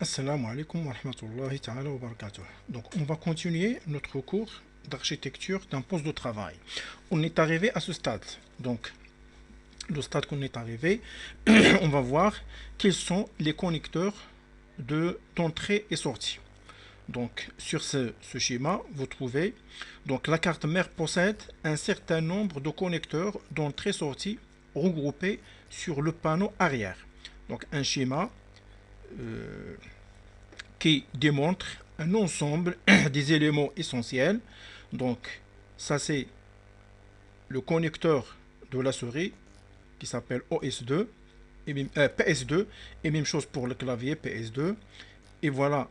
Assalamu alaikum wa rahmatullahi ta'ala wa barakatuh. Donc, on va continuer notre cours d'architecture d'un poste de travail. On est arrivé à ce stade. Donc, le stade qu'on est arrivé, on va voir quels sont les connecteurs d'entrée et sortie. Donc, sur ce schéma, vous trouvez, donc la carte mère possède un certain nombre de connecteurs d'entrée-sortie regroupés sur le panneau arrière. Donc, un schéma qui démontre un ensemble des éléments essentiels. Donc, ça c'est le connecteur de la souris qui s'appelle OS2 et PS2 et même chose pour le clavier PS2. Et voilà,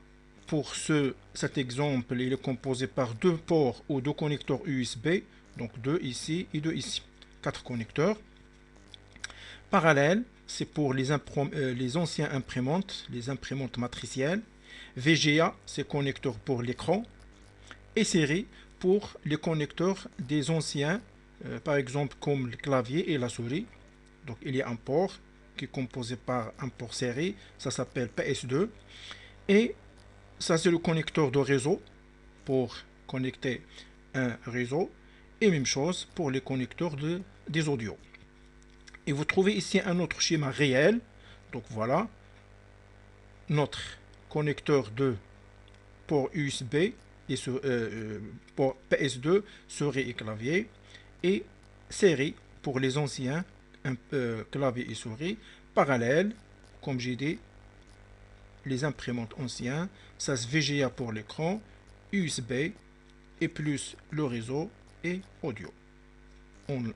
pour cet exemple, il est composé par deux ports ou deux connecteurs USB, donc deux ici et deux ici, quatre connecteurs. Parallèle, c'est pour les anciens imprimantes, les imprimantes matricielles. VGA, c'est connecteur pour l'écran. Et série pour les connecteurs des anciens, par exemple comme le clavier et la souris. Donc il y a un port qui est composé par un port série, ça s'appelle PS2. Et ça c'est le connecteur de réseau pour connecter un réseau. Et même chose pour les connecteurs des audios. Et vous trouvez ici un autre schéma réel. Donc voilà, notre connecteur de port USB et port PS2, souris et clavier, et série pour les anciens claviers et souris, parallèle, comme j'ai dit, les imprimantes anciens, ça c'est VGA pour l'écran, USB et plus le réseau et audio.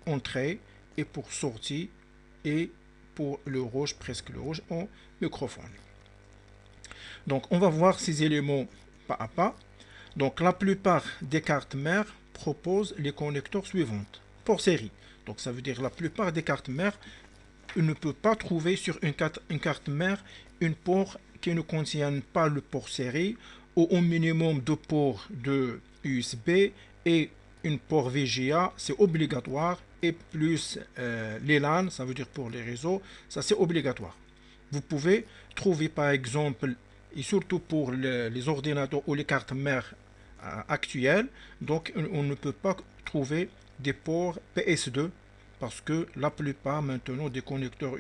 Entrée et pour sortie et pour le rouge, presque le rouge, en microphone. Donc on va voir ces éléments pas à pas. Donc la plupart des cartes mères proposent les connecteurs suivants pour série. Donc ça veut dire la plupart des cartes mères, on ne peut pas trouver sur une carte mère une port qui ne contient pas le port série ou au minimum deux ports de USB et une port VGA, c'est obligatoire, et plus les LAN, ça veut dire pour les réseaux, ça c'est obligatoire. Vous pouvez trouver par exemple, et surtout pour les ordinateurs ou les cartes mères actuelles, donc on ne peut pas trouver des ports PS2 parce que la plupart maintenant des connecteurs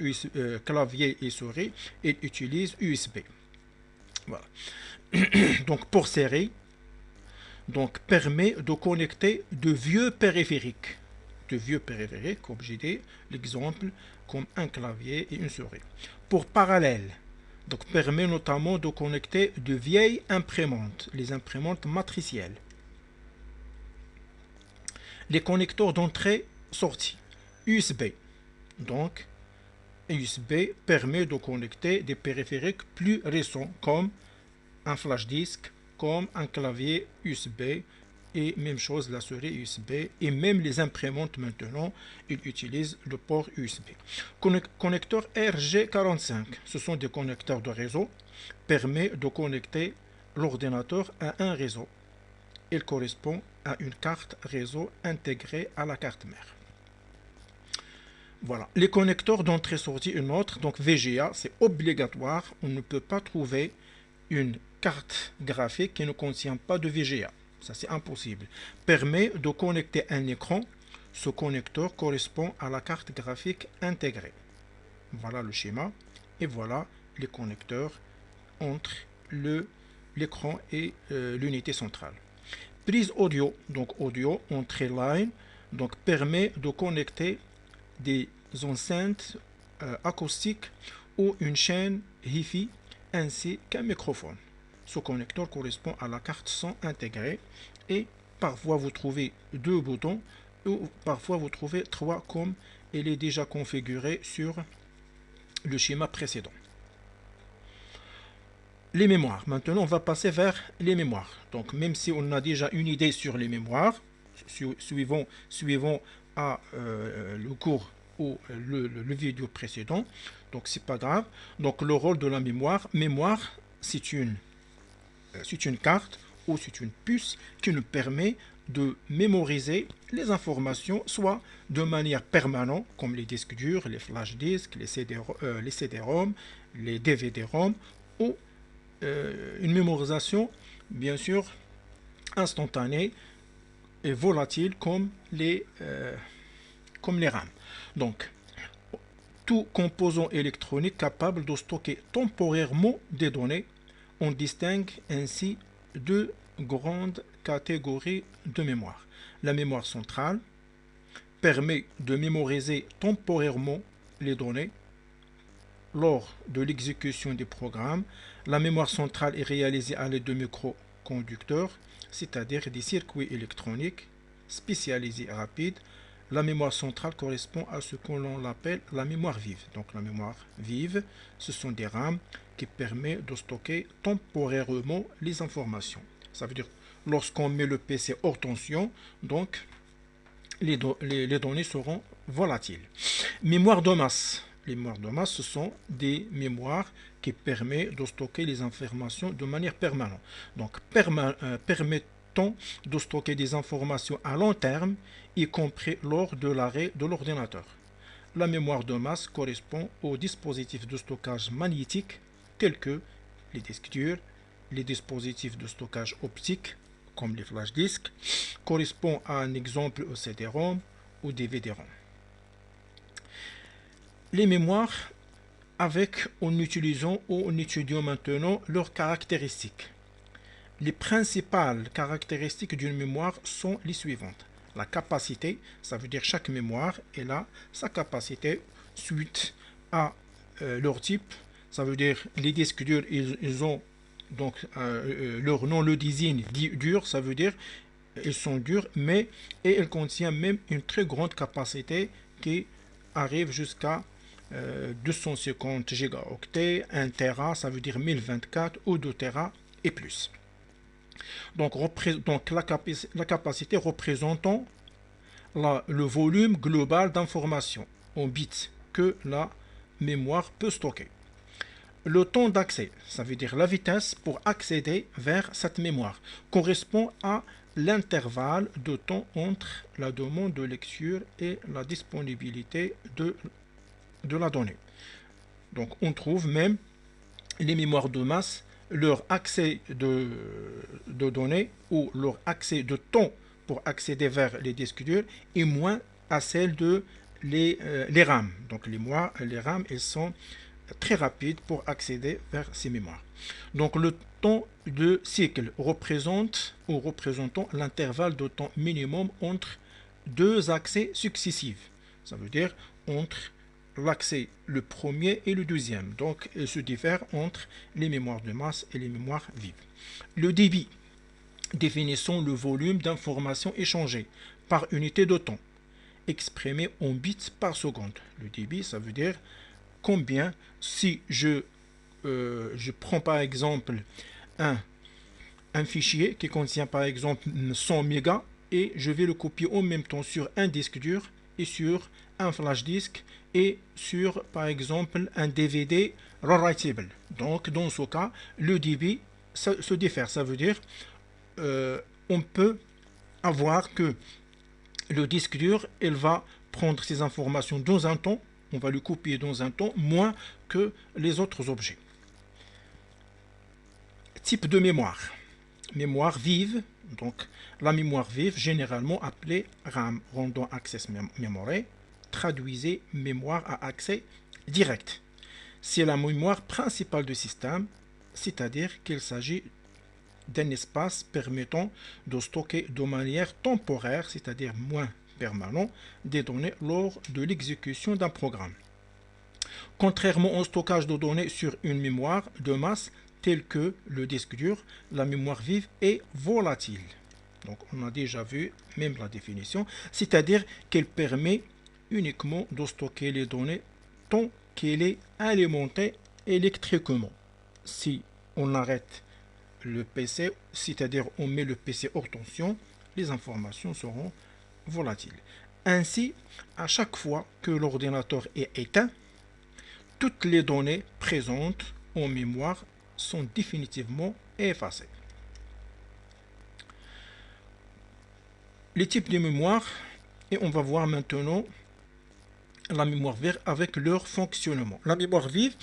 clavier et souris ils utilisent USB. Voilà. Donc pour série, donc permet de connecter de vieux périphériques. Comme j'ai dit, l'exemple comme un clavier et une souris. Pour parallèle, donc permet notamment de connecter de vieilles imprimantes, les imprimantes matricielles. Les connecteurs d'entrée-sortie, USB. Donc, USB permet de connecter des périphériques plus récents comme un flash disk, comme un clavier USB et même chose la souris USB et même les imprimantes maintenant ils utilisent le port USB. Connecteur RG45, ce sont des connecteurs de réseau, permet de connecter l'ordinateur à un réseau. Il correspond à une carte réseau intégrée à la carte mère. Voilà, les connecteurs d'entrée-sortie, une autre, donc VGA, c'est obligatoire, on ne peut pas trouver une carte graphique qui ne contient pas de VGA. Ça, c'est impossible. Permet de connecter un écran. Ce connecteur correspond à la carte graphique intégrée. Voilà le schéma. Et voilà les connecteurs entre l'écran et l'unité centrale. Prise audio. Donc audio, entrée line. Donc permet de connecter des enceintes acoustiques ou une chaîne Hi-Fi ainsi qu'un microphone. Ce connecteur correspond à la carte son intégrée et parfois vous trouvez deux boutons ou parfois vous trouvez trois comme il est déjà configuré sur le schéma précédent. Les mémoires. Maintenant, on va passer vers les mémoires. Donc, même si on a déjà une idée sur les mémoires, suivons à le cours ou le vidéo précédent. Donc, c'est pas grave. Donc, le rôle de la mémoire, c'est une carte ou c'est une puce qui nous permet de mémoriser les informations soit de manière permanente comme les disques durs, les flash disks, les CD-ROM, les DVD-ROM ou une mémorisation, bien sûr, instantanée et volatile comme les RAM. Donc, tout composant électronique capable de stocker temporairement des données. On distingue ainsi deux grandes catégories de mémoire. La mémoire centrale permet de mémoriser temporairement les données lors de l'exécution des programmes. La mémoire centrale est réalisée à l'aide de microconducteurs, c'est-à-dire des circuits électroniques spécialisés et rapides. La mémoire centrale correspond à ce que l'on appelle la mémoire vive. Donc la mémoire vive, ce sont des RAM qui permettent de stocker temporairement les informations. Ça veut dire lorsqu'on met le PC hors tension, donc les données seront volatiles. Mémoire de masse. Les mémoires de masse, ce sont des mémoires qui permettent de stocker les informations de manière permanente. Donc permettant de stocker des informations à long terme, y compris lors de l'arrêt de l'ordinateur. La mémoire de masse correspond aux dispositifs de stockage magnétique tels que les disques durs, les dispositifs de stockage optique comme les flash disks, correspond à un exemple au CD-ROM ou DVD-ROM. Les mémoires en utilisant ou en étudiant maintenant leurs caractéristiques. Les principales caractéristiques d'une mémoire sont les suivantes. La capacité, ça veut dire chaque mémoire, elle a sa capacité suite à leur type. Ça veut dire les disques durs, ils ont donc leur nom le désigne dur, ça veut dire ils sont durs, mais et ils contiennent même une très grande capacité qui arrive jusqu'à 250 gigaoctets, 1 Tera, ça veut dire 1024 ou 2 Tera et plus. Donc la capacité représentant le volume global d'informations en bits que la mémoire peut stocker. Le temps d'accès, ça veut dire la vitesse pour accéder vers cette mémoire, correspond à l'intervalle de temps entre la demande de lecture et la disponibilité de la donnée. Donc on trouve même les mémoires de masse, leur accès de données ou leur accès de temps pour accéder vers les disques durs est moins à celle de les RAM. Donc les RAM, elles sont très rapides pour accéder vers ces mémoires. Donc le temps de cycle représentant l'intervalle de temps minimum entre deux accès successifs. Ça veut dire entre l'accès le premier et le deuxième. Donc il se diffère entre les mémoires de masse et les mémoires vives. Le débit, définissons le volume d'informations échangées par unité de temps, exprimé en bits par seconde. Le débit, ça veut dire combien, si je prends par exemple un fichier qui contient par exemple 100 mégas et je vais le copier en même temps sur un disque dur et sur un flash disk et sur par exemple un DVD rewritable. Donc dans ce cas, le débit se diffère. Ça veut dire on peut avoir que le disque dur, il va prendre ces informations dans un temps, on va le copier dans un temps moins que les autres objets. Type de mémoire. Mémoire vive, donc la mémoire vive, généralement appelée RAM, Random Access Memory, traduisez mémoire à accès direct. C'est la mémoire principale du système, c'est-à-dire qu'il s'agit d'un espace permettant de stocker de manière temporaire, c'est-à-dire moins permanent, des données lors de l'exécution d'un programme. Contrairement au stockage de données sur une mémoire de masse telle que le disque dur, la mémoire vive est volatile. Donc on a déjà vu même la définition, c'est-à-dire qu'elle permet uniquement de stocker les données tant qu'elle est alimentée électriquement. Si on arrête le PC, c'est-à-dire on met le PC hors tension, les informations seront volatiles. Ainsi, à chaque fois que l'ordinateur est éteint, toutes les données présentes en mémoire sont définitivement effacées. Les types de mémoire, et on va voir maintenant la mémoire vive avec leur fonctionnement. La mémoire vive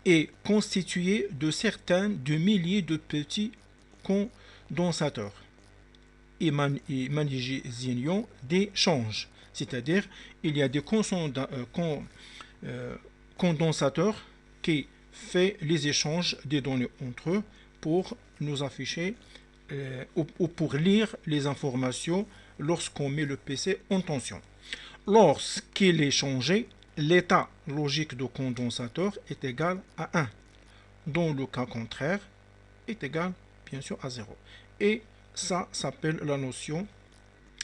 est constitué de milliers de petits condensateurs imaginons des changes, c'est-à-dire il y a des condensateurs qui font les échanges des données entre eux pour nous afficher ou pour lire les informations lorsqu'on met le PC en tension. Lorsqu'il est changé, l'état logique du condensateur est égal à 1. Dans le cas contraire, est égal bien sûr à 0. Et ça s'appelle la notion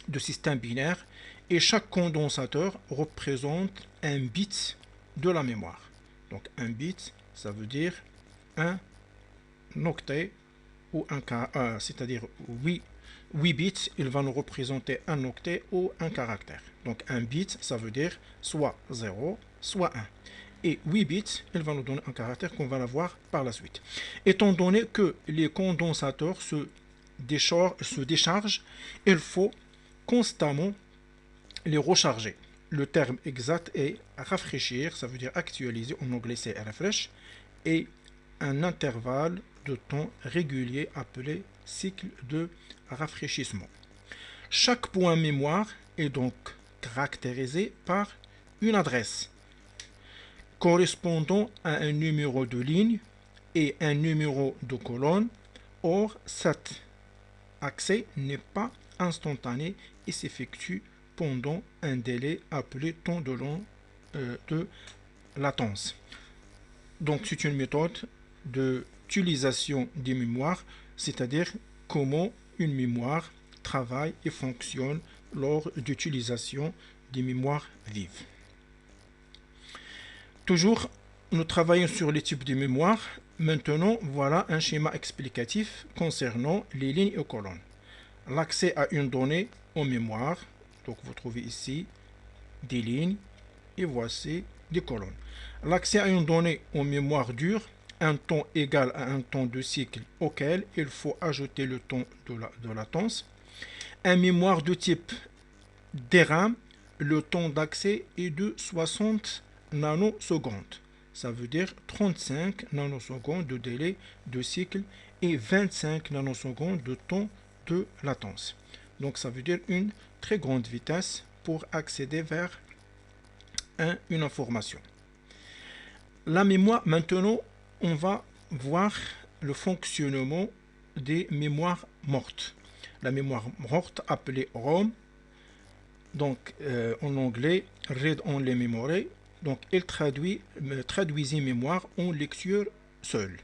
de système binaire. Et chaque condensateur représente un bit de la mémoire. Donc un bit, ça veut dire un octet ou c'est-à-dire 8 bits, il va nous représenter un octet ou un caractère. Donc un bit, ça veut dire soit 0, soit 1. Et 8 bits, il va nous donner un caractère qu'on va voir par la suite. Étant donné que les condensateurs se déchargent, il faut constamment les recharger. Le terme exact est rafraîchir, ça veut dire actualiser, en anglais c'est refresh, et un intervalle de temps régulier appelé cycle de rafraîchissement. Chaque point mémoire est donc caractérisé par une adresse correspondant à un numéro de ligne et un numéro de colonne. Or, cet accès n'est pas instantané et s'effectue pendant un délai appelé temps de latence. Donc, c'est une méthode d'utilisation des mémoires, c'est-à-dire comment une mémoire travaille et fonctionne lors d'utilisation des mémoires vives. Toujours, nous travaillons sur les types de mémoire. Maintenant, voilà un schéma explicatif concernant les lignes et colonnes. L'accès à une donnée en mémoire. Donc, vous trouvez ici des lignes et voici des colonnes. L'accès à une donnée en mémoire dure, un temps égal à un temps de cycle auquel il faut ajouter le temps de latence. Un mémoire de type DRAM, le temps d'accès est de 60 nanosecondes. Ça veut dire 35 nanosecondes de délai de cycle et 25 nanosecondes de temps de latence. Donc ça veut dire une très grande vitesse pour accéder vers une information. La mémoire, maintenant, on va voir le fonctionnement des mémoires mortes. La mémoire morte appelée ROM, donc en anglais Read Only Memory, donc elle traduisait mémoire en lecture seule.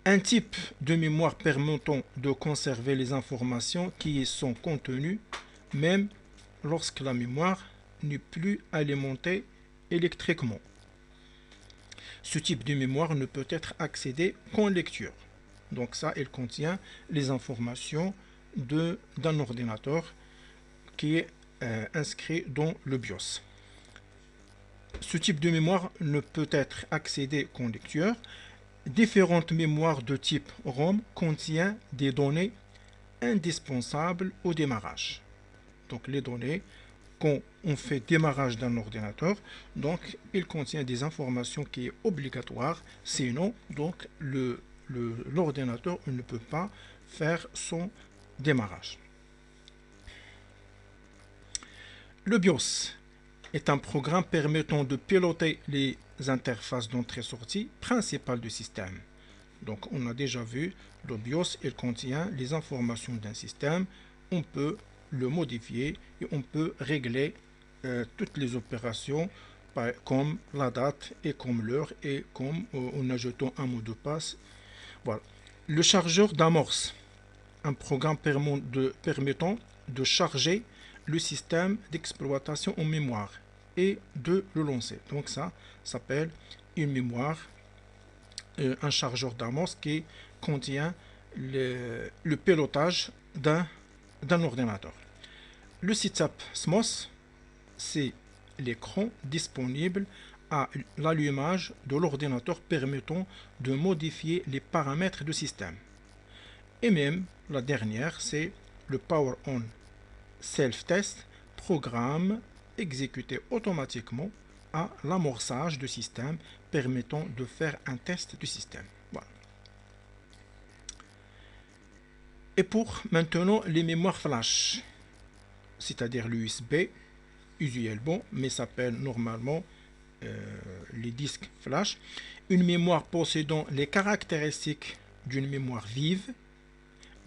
Un type de mémoire permettant de conserver les informations qui y sont contenues, même lorsque la mémoire n'est plus alimentée électriquement. Ce type de mémoire ne peut être accédé qu'en lecture. Donc ça, il contient les informations d'un ordinateur qui est inscrit dans le BIOS. Ce type de mémoire ne peut être accédé qu'en lecture. Différentes mémoires de type ROM contiennent des données indispensables au démarrage. Donc les données, quand on fait démarrage d'un ordinateur, donc il contient des informations qui sont obligatoires, sinon donc l'ordinateur ne peut pas faire son démarrage. Le BIOS est un programme permettant de piloter les interfaces d'entrée-sortie principales du système. Donc on a déjà vu, le BIOS il contient les informations d'un système, on peut le modifier et on peut régler toutes les opérations comme la date et comme l'heure et comme en ajoutant un mot de passe. Voilà. Le chargeur d'amorce, un programme permettant de charger le système d'exploitation en mémoire et de le lancer. Donc ça s'appelle une mémoire, un chargeur d'amorce qui contient le pilotage d'un ordinateur. Le setup SMOS, c'est l'écran disponible à l'allumage de l'ordinateur permettant de modifier les paramètres du système. Et même la dernière, c'est le Power On Self-Test, programme exécuté automatiquement à l'amorçage du système permettant de faire un test du système. Voilà. Et pour maintenant les mémoires flash, c'est-à-dire l'USB, usuellement, mais s'appelle normalement les disques flash, une mémoire possédant les caractéristiques d'une mémoire vive,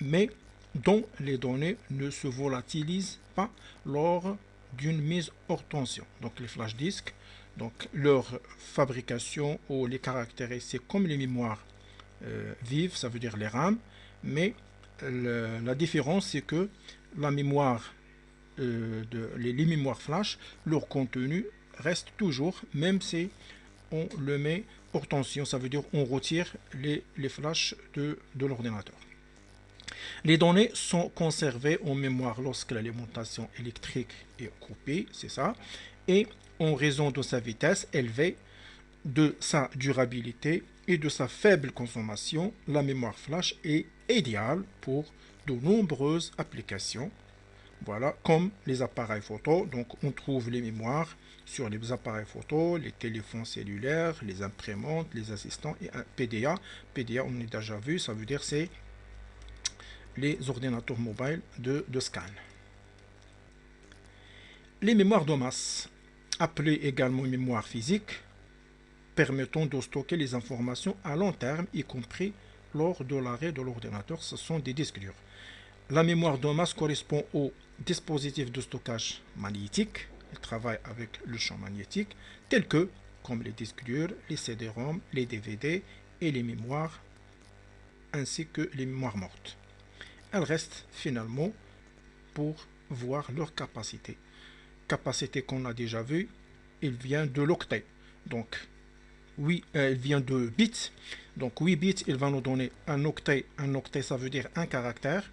mais dont les données ne se volatilisent pas lors d'une mise hors tension. Donc les flash disques, donc leur fabrication ou les caractéristiques comme les mémoires vives, ça veut dire les RAM, mais la différence c'est que la mémoire les mémoires flash, leur contenu reste toujours, même si on le met hors tension, ça veut dire on retire les flashs de l'ordinateur. Les données sont conservées en mémoire lorsque l'alimentation électrique est coupée, c'est ça, et en raison de sa vitesse élevée, de sa durabilité et de sa faible consommation, la mémoire flash est idéale pour de nombreuses applications. Voilà, comme les appareils photo. Donc, on trouve les mémoires sur les appareils photo, les téléphones cellulaires, les imprimantes, les assistants et un PDA. PDA, on a déjà vu, ça veut dire c'est les ordinateurs mobiles de scan. Les mémoires de masse, appelées également mémoire physique, permettant de stocker les informations à long terme, y compris lors de l'arrêt de l'ordinateur. Ce sont des disques durs. La mémoire de masse correspond au dispositif de stockage magnétique. Elle travaille avec le champ magnétique, tels que comme les disques durs, les CD-ROM, les DVD et les mémoires, ainsi que les mémoires mortes. Elle reste finalement pour voir leur capacité. Capacité qu'on a déjà vue, il vient de l'octet. Donc, oui, il vient de bits. Donc, 8 bits, il va nous donner un octet. Un octet, ça veut dire un caractère.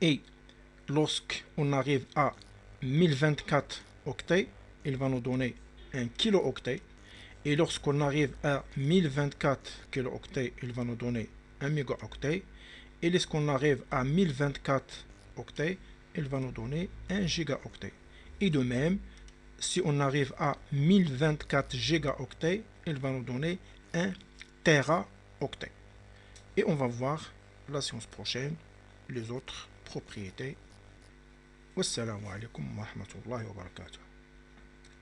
Et lorsqu'on arrive à 1024 octets, il va nous donner un kilo-octet. Et lorsqu'on arrive à 1024 kilo-octets, il va nous donner un mégaoctet. Et lorsqu'on arrive à 1024 octets, il va nous donner un gigaoctet. Et de même, si on arrive à 1024 gigaoctets, il va nous donner un téraoctet. Et on va voir la séance prochaine les autres propriétés. Wassalamu alaikum wa rahmatullahi wa barakatuh.